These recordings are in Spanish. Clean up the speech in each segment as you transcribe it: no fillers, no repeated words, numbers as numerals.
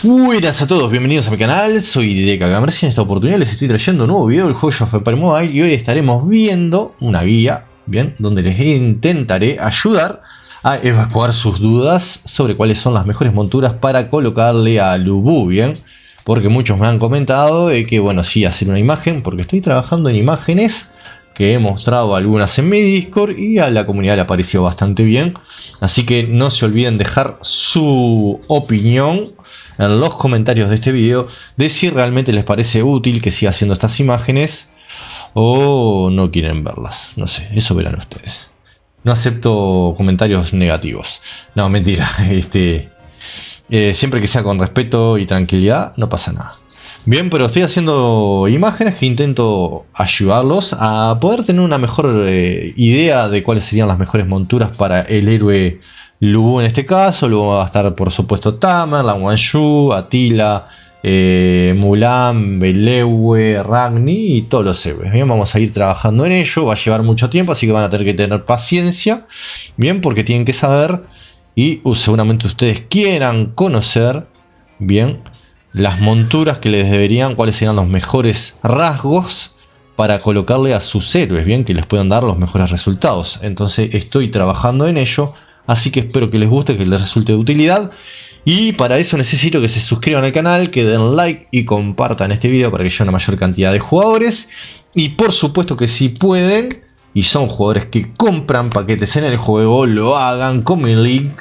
Buenas a todos, bienvenidos a mi canal, soy Dideka Gamers y en esta oportunidad les estoy trayendo un nuevo video del juego of Empires Mobile y hoy estaremos viendo una guía, bien, donde les intentaré ayudar a evacuar sus dudas sobre cuáles son las mejores monturas para colocarle a Lu Bu, bien, porque muchos me han comentado que bueno, sí, hacer una imagen, porque estoy trabajando en imágenes que he mostrado algunas en mi Discord y a la comunidad le ha parecido bastante bien, así que no se olviden dejar su opinión en los comentarios de este video de si realmente les parece útil que siga haciendo estas imágenes o no quieren verlas. No sé, eso verán ustedes. No acepto comentarios negativos. No, mentira. Siempre que sea con respeto y tranquilidad, no pasa nada. Bien, pero estoy haciendo imágenes que intento ayudarlos a poder tener una mejor idea de cuáles serían las mejores monturas para el héroe Lu Bu en este caso. Luego va a estar por supuesto Tamer, Lan Wangju, Atila, Mulan, Belewe, Ragni y todos los héroes. Bien, vamos a ir trabajando en ello, va a llevar mucho tiempo, así que van a tener que tener paciencia. Bien, porque tienen que saber y seguramente ustedes quieran conocer bien las monturas que les deberían, cuáles serían los mejores rasgos para colocarle a sus héroes, bien, que les puedan dar los mejores resultados. Entonces estoy trabajando en ello. Así que espero que les guste, que les resulte de utilidad. Y para eso necesito que se suscriban al canal, que den like y compartan este video para que llegue a una mayor cantidad de jugadores. Y por supuesto que si pueden, y son jugadores que compran paquetes en el juego, lo hagan con mi link,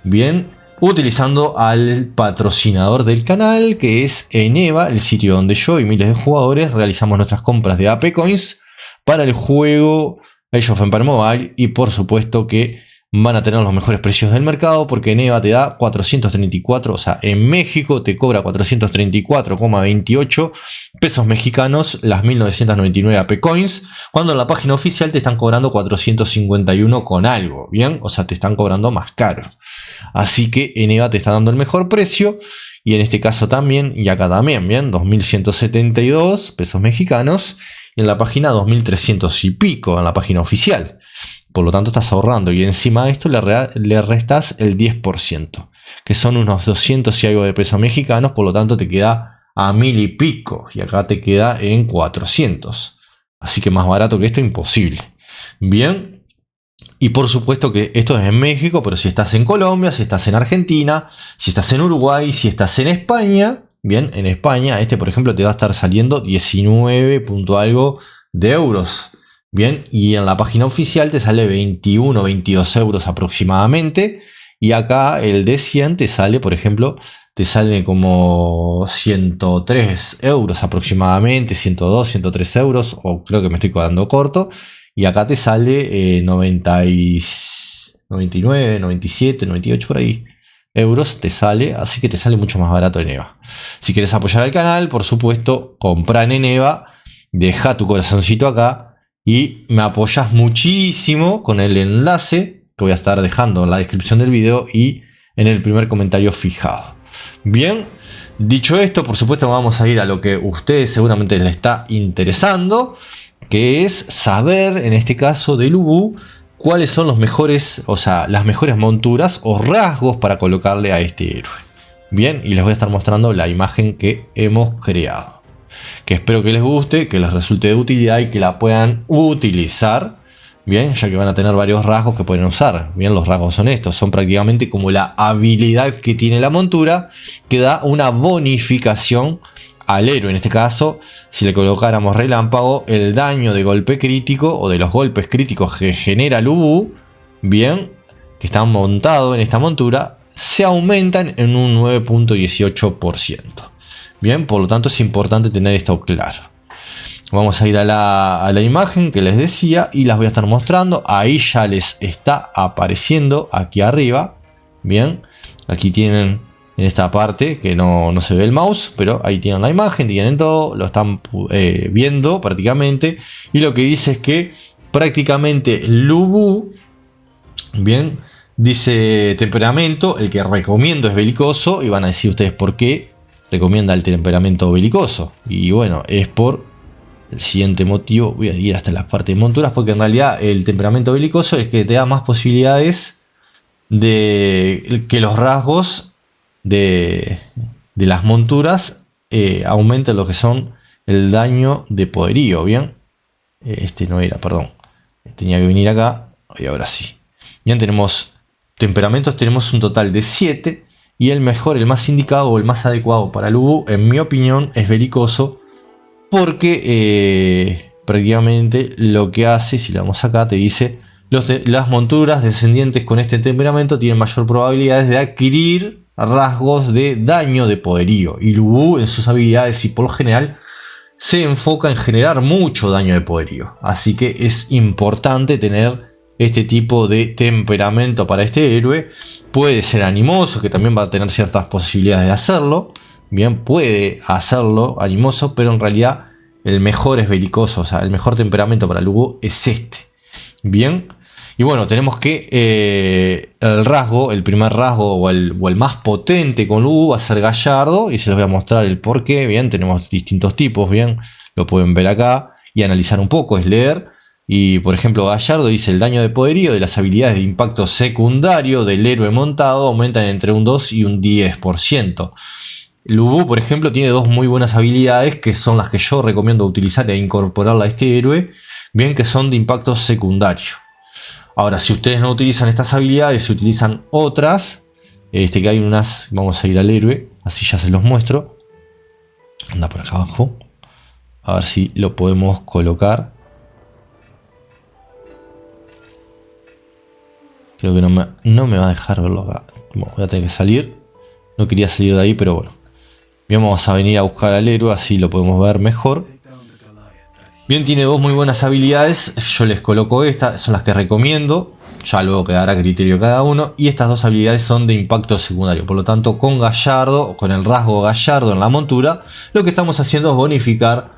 bien, utilizando al patrocinador del canal, que es Eneva, el sitio donde yo y miles de jugadores realizamos nuestras compras de AP Coins para el juego Age of Empires Mobile. Y por supuesto que van a tener los mejores precios del mercado, porque Eneva te da 434, o sea, en México te cobra 434,28 pesos mexicanos las 1999 AP Coins, cuando en la página oficial te están cobrando 451 con algo, bien, o sea, te están cobrando más caro. Así que Eneva te está dando el mejor precio, y en este caso también, y acá también, bien, 2172 pesos mexicanos, y en la página 2300 y pico, en la página oficial. Por lo tanto estás ahorrando y encima de esto le restas el 10%, que son unos 200 y algo de pesos mexicanos, por lo tanto te queda a 1000 y pico y acá te queda en 400. Así que más barato que esto imposible. Bien, y por supuesto que esto es en México, pero si estás en Colombia, si estás en Argentina, si estás en Uruguay, si estás en España, bien, en España por ejemplo te va a estar saliendo 19 punto algo de euros. Bien, y en la página oficial te sale 21 22 euros aproximadamente. Y acá el de 100 te sale, por ejemplo, te sale como 103 euros aproximadamente, 102, 103 euros, o creo que me estoy quedando corto. Y acá te sale 99, 97, 98 por ahí euros te sale, así que te sale mucho más barato en Eneva. Si quieres apoyar al canal, por supuesto, compra en Eneva, deja tu corazoncito acá. Y me apoyas muchísimo con el enlace que voy a estar dejando en la descripción del video y en el primer comentario fijado. Bien, dicho esto, por supuesto vamos a ir a lo que a ustedes seguramente les está interesando, que es saber, en este caso de Lu Bu, cuáles son los mejores, o sea, las mejores monturas o rasgos para colocarle a este héroe. Bien, y les voy a estar mostrando la imagen que hemos creado, que espero que les guste, que les resulte de utilidad y que la puedan utilizar, bien, ya que van a tener varios rasgos que pueden usar. Bien, los rasgos son estos, son prácticamente como la habilidad que tiene la montura, que da una bonificación al héroe. En este caso, si le colocáramos relámpago, el daño de golpe crítico o de los golpes críticos que genera Lu Bu, bien, que están montados en esta montura, se aumentan en un 9.18%. Bien, por lo tanto es importante tener esto claro. Vamos a ir a la imagen que les decía y las voy a estar mostrando. Ahí ya les está apareciendo aquí arriba. Bien, aquí tienen en esta parte que no se ve el mouse, pero ahí tienen la imagen, tienen todo, lo están viendo prácticamente. Y lo que dice es que prácticamente Lu Bu, bien, dice temperamento, el que recomiendo es belicoso, y van a decir ustedes por qué recomienda el temperamento belicoso. Y bueno, es por el siguiente motivo. Voy a ir hasta las partes de monturas, porque en realidad el temperamento belicoso es el que te da más posibilidades de que los rasgos de de las monturas aumenta lo que son el daño de poderío, ¿bien? Este no era, perdón. Tenía que venir acá, y ahora sí. Bien, tenemos temperamentos, tenemos un total de 7. Y el mejor, el más indicado o el más adecuado para el Ubu, en mi opinión, es belicoso. Porque prácticamente lo que hace, si le damos acá, te dice: las monturas descendientes con este temperamento tienen mayor probabilidades de adquirir rasgos de daño de poderío. Y el Ubu en sus habilidades y por lo general se enfoca en generar mucho daño de poderío. Así que es importante tener este tipo de temperamento para este héroe. Puede ser animoso, que también va a tener ciertas posibilidades de hacerlo. Bien, puede hacerlo animoso, pero en realidad el mejor es belicoso. O sea, el mejor temperamento para el Ubu es este. Bien. Y bueno, tenemos que el rasgo, el primer rasgo o el más potente con Ubu va a ser Gallardo. Y se les voy a mostrar el por qué. Bien, tenemos distintos tipos. Bien, lo pueden ver acá y analizar un poco, es leer. Y por ejemplo, Gallardo dice: el daño de poderío de las habilidades de impacto secundario del héroe montado aumentan entre un 2 y un 10%. El Ubu, por ejemplo, tiene dos muy buenas habilidades que son las que yo recomiendo utilizar e incorporarla a este héroe. Bien, que son de impacto secundario. Ahora, si ustedes no utilizan estas habilidades, si utilizan otras, que hay unas, vamos a ir al héroe, así ya se los muestro. Anda por acá abajo. A ver si lo podemos colocar. Creo que no me va a dejar verlo acá. Bueno, voy a tener que salir. No quería salir de ahí, pero bueno. Bien, vamos a venir a buscar al héroe, así lo podemos ver mejor. Bien, tiene dos muy buenas habilidades. Yo les coloco estas, son las que recomiendo. Ya luego quedará a criterio cada uno. Y estas dos habilidades son de impacto secundario. Por lo tanto, con Gallardo, con el rasgo Gallardo en la montura, lo que estamos haciendo es bonificar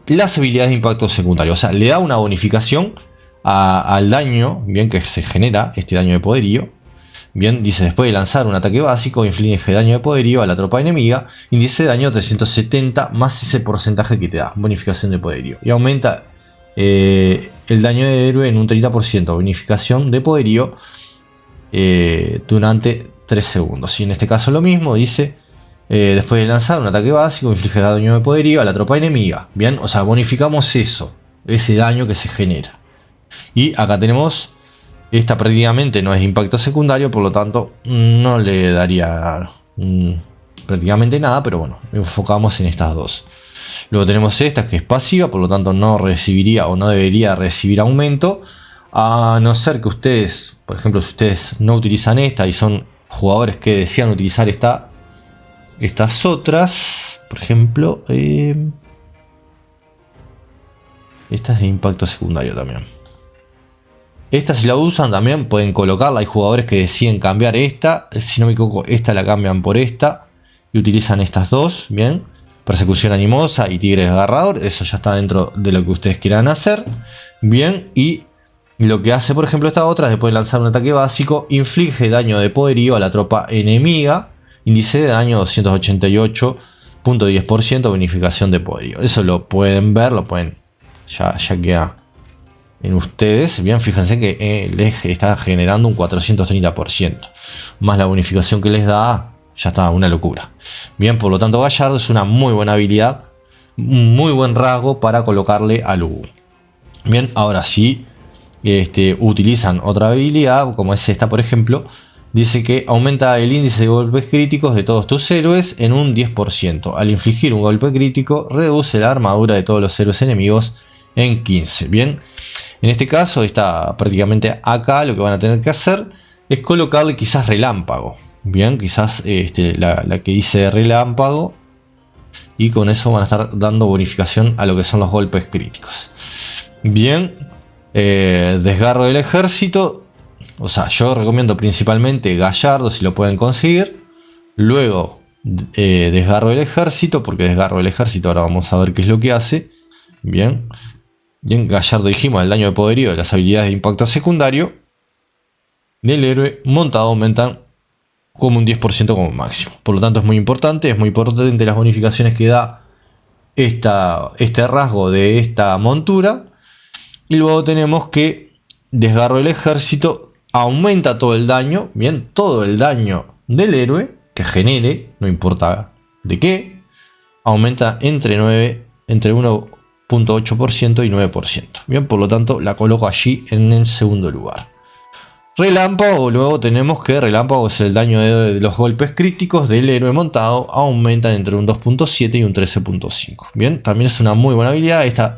las habilidades de impacto secundario. O sea, le da una bonificación al daño, bien, que se genera, este daño de poderío. Bien, dice: después de lanzar un ataque básico, inflige daño de poderío a la tropa enemiga, índice de daño 370 más ese porcentaje que te da, bonificación de poderío. Y aumenta el daño de héroe en un 30%, bonificación de poderío durante 3 segundos. Y en este caso lo mismo, dice: después de lanzar un ataque básico, inflige daño de poderío a la tropa enemiga. Bien, o sea, bonificamos eso, ese daño que se genera. Y acá tenemos, esta prácticamente no es impacto secundario, por lo tanto no le daría prácticamente nada, pero bueno, enfocamos en estas dos. Luego tenemos esta que es pasiva, por lo tanto no recibiría o no debería recibir aumento, a no ser que ustedes, por ejemplo, si ustedes no utilizan esta y son jugadores que desean utilizar estas otras, por ejemplo, esta es de impacto secundario también. Esta, si la usan, también pueden colocarla. Hay jugadores que deciden cambiar esta. Si no me equivoco, esta la cambian por esta y utilizan estas dos. Bien, persecución animosa y tigre desgarrador. Eso ya está dentro de lo que ustedes quieran hacer. Bien, y lo que hace, por ejemplo, esta otra, después de lanzar un ataque básico, inflige daño de poderío a la tropa enemiga. Índice de daño 288.10%, bonificación de poderío. Eso lo pueden ver, lo pueden. Ya queda en ustedes. Bien, fíjense que les está generando un 430%. Más la bonificación que les da, ya está, una locura. Bien, por lo tanto, Gallardo es una muy buena habilidad. Un muy buen rasgo para colocarle al Ubu. Bien, ahora sí, utilizan otra habilidad, como es esta, por ejemplo. Dice que aumenta el índice de golpes críticos de todos tus héroes en un 10%. Al infligir un golpe crítico, reduce la armadura de todos los héroes enemigos en 15. Bien, en este caso está prácticamente acá. Lo que van a tener que hacer es colocarle quizás relámpago. Bien, quizás la que dice relámpago, y con eso van a estar dando bonificación a lo que son los golpes críticos. Bien, desgarro del ejército. O sea, yo recomiendo principalmente Gallardo si lo pueden conseguir. Luego desgarro del ejército, porque desgarro del ejército ahora vamos a ver qué es lo que hace. Bien, Gallardo dijimos, el daño de poderío de las habilidades de impacto secundario del héroe montado aumentan como un 10% como máximo. Por lo tanto es muy importante las bonificaciones que da este rasgo de esta montura. Y luego tenemos que desgarro del ejército aumenta todo el daño, bien, todo el daño del héroe que genere, no importa ¿De qué? Aumenta entre 1.8% y 9%. Bien, por lo tanto la coloco allí en el segundo lugar. Relámpago, luego tenemos que Relámpago es el daño de los golpes críticos del héroe montado, aumenta entre un 2.7 y un 13.5. Bien, también es una muy buena habilidad,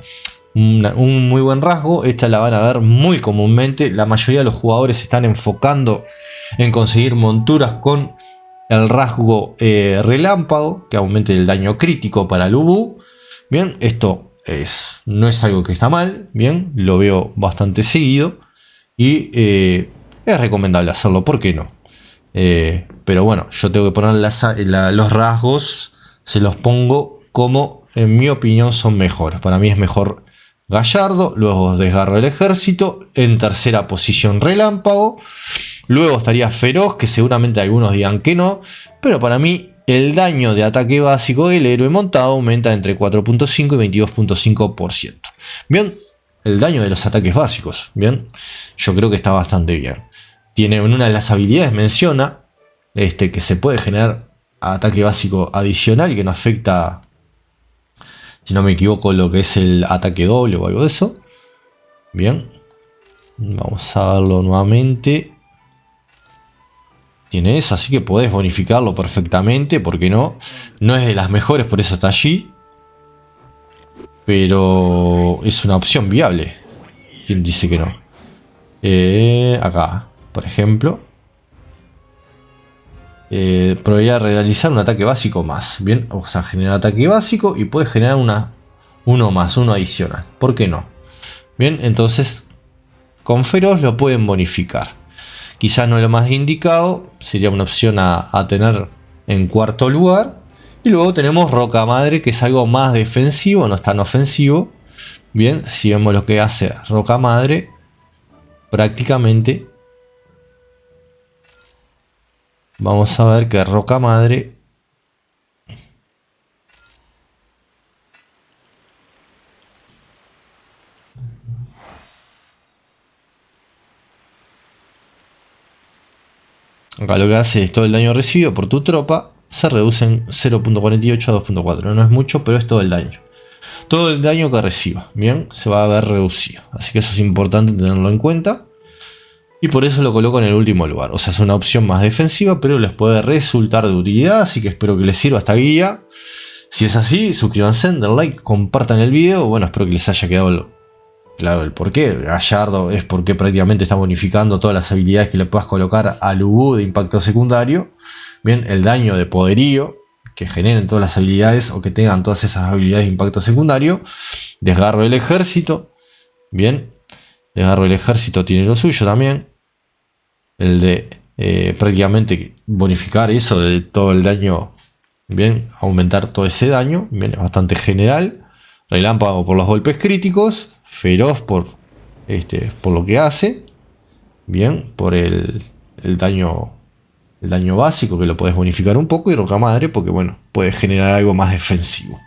un muy buen rasgo, esta la van a ver muy comúnmente, la mayoría de los jugadores se están enfocando en conseguir monturas con el rasgo Relámpago, que aumente el daño crítico para el Ubu. Bien, esto no es algo que está mal, bien, lo veo bastante seguido y es recomendable hacerlo, ¿por qué no? Pero bueno, yo tengo que poner los rasgos, se los pongo como en mi opinión son mejores. Para mí es mejor Gallardo, luego Desgarro del Ejército, en tercera posición Relámpago, luego estaría Feroz, que seguramente algunos digan que no, pero para mí el daño de ataque básico del héroe montado aumenta entre 4.5 y 22.5%. Bien, el daño de los ataques básicos, bien, yo creo que está bastante bien. Tiene en una de las habilidades, menciona que se puede generar ataque básico adicional que no afecta, si no me equivoco, lo que es el ataque doble o algo de eso. Bien, vamos a verlo nuevamente. Tiene eso, así que podés bonificarlo perfectamente, ¿por qué no? No es de las mejores, por eso está allí, pero es una opción viable. ¿Quién dice que no? Acá, por ejemplo, probabilidad de realizar un ataque básico más. Bien, o sea, generar ataque básico y puedes generar uno más, uno adicional. ¿Por qué no? Bien, entonces con Feroz lo pueden bonificar. Quizás no es lo más indicado, sería una opción a tener en cuarto lugar. Y luego tenemos Roca Madre, que es algo más defensivo, no es tan ofensivo. Bien, si vemos lo que hace Roca Madre, prácticamente vamos a ver que Roca Madre acá lo que hace es todo el daño recibido por tu tropa se reduce en 0.48 a 2.4. No es mucho, pero es todo el daño. Todo el daño que reciba, bien, se va a ver reducido. Así que eso es importante tenerlo en cuenta. Y por eso lo coloco en el último lugar. O sea, es una opción más defensiva, pero les puede resultar de utilidad. Así que espero que les sirva esta guía. Si es así, suscríbanse, den like, compartan el video. Bueno, espero que les haya quedado claro el porqué. Gallardo es porque prácticamente está bonificando todas las habilidades que le puedas colocar al Ubu de impacto secundario. Bien, el daño de poderío que generen todas las habilidades o que tengan todas esas habilidades de impacto secundario. Desgarro del ejército. Bien, desgarro del ejército tiene lo suyo también. El de prácticamente bonificar eso de todo el daño. Bien, aumentar todo ese daño. Bien, es bastante general. Relámpago por los golpes críticos. Feroz por lo que hace. Bien, por el daño. El daño básico que lo puedes bonificar un poco. Y Roca Madre porque bueno, puede generar algo más defensivo.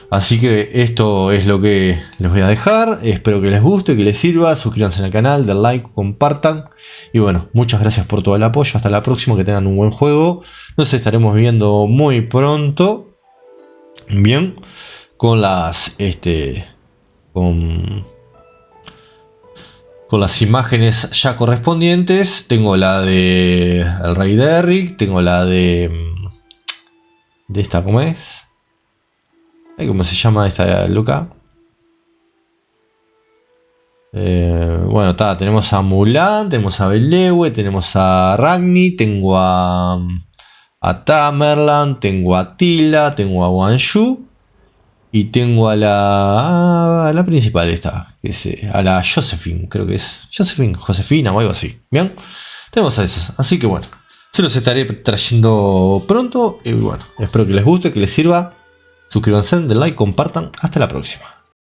Así que esto es lo que les voy a dejar. Espero que les guste, que les sirva. Suscríbanse al canal, den like, compartan. Y bueno, muchas gracias por todo el apoyo. Hasta la próxima, que tengan un buen juego. Nos estaremos viendo muy pronto. Bien, con las con las imágenes ya correspondientes. Tengo la de el Rey de Eric. Tengo la de esta, ¿cómo es? ¿Cómo se llama esta loca? Bueno, tenemos a Mulan, tenemos a Belewe, tenemos a Ragni, tengo a Tamerlan, tengo a Tila, tengo a Wanshu y tengo a la principal esta, que es a la Josephine, creo que es Josefina o algo así. Bien, tenemos a esas, así que bueno, se los estaré trayendo pronto y bueno, espero que les guste, que les sirva. Suscríbanse, den like, compartan. Hasta la próxima.